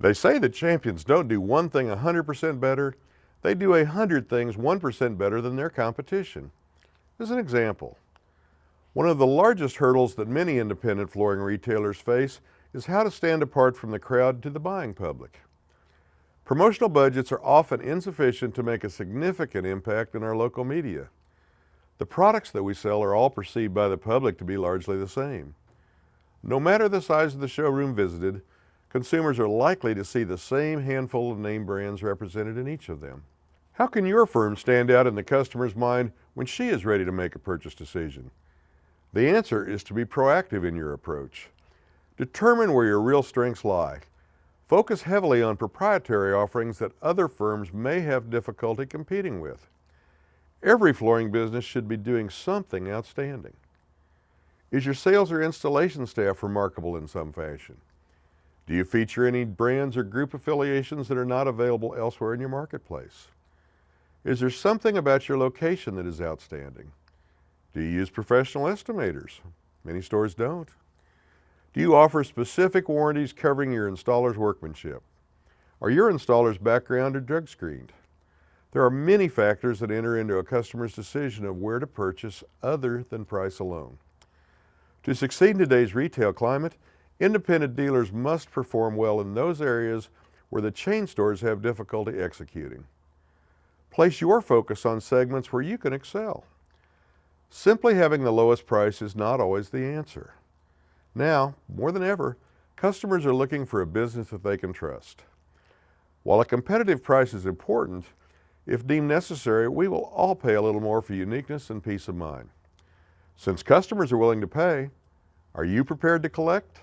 They say that champions don't do one thing 100% better, they do 100 things 1% better than their competition. As an example, one of the largest hurdles that many independent flooring retailers face is how to stand apart from the crowd to the buying public. Promotional budgets are often insufficient to make a significant impact in our local media. The products that we sell are all perceived by the public to be largely the same. No matter the size of the showroom visited, consumers are likely to see the same handful of name brands represented in each of them. How can your firm stand out in the customer's mind when she is ready to make a purchase decision? The answer is to be proactive in your approach. Determine where your real strengths lie. Focus heavily on proprietary offerings that other firms may have difficulty competing with. Every flooring business should be doing something outstanding. Is your sales or installation staff remarkable in some fashion? Do you feature any brands or group affiliations that are not available elsewhere in your marketplace? Is there something about your location that is outstanding? Do you use professional estimators? Many stores don't. Do you offer specific warranties covering your installer's workmanship? Are your installers background or drug screened? There are many factors that enter into a customer's decision of where to purchase other than price alone. To succeed in today's retail climate, independent dealers must perform well in those areas where the chain stores have difficulty executing. Place your focus on segments where you can excel. Simply having the lowest price is not always the answer. Now, more than ever, customers are looking for a business that they can trust. While a competitive price is important, if deemed necessary, we will all pay a little more for uniqueness and peace of mind. Since customers are willing to pay, are you prepared to collect?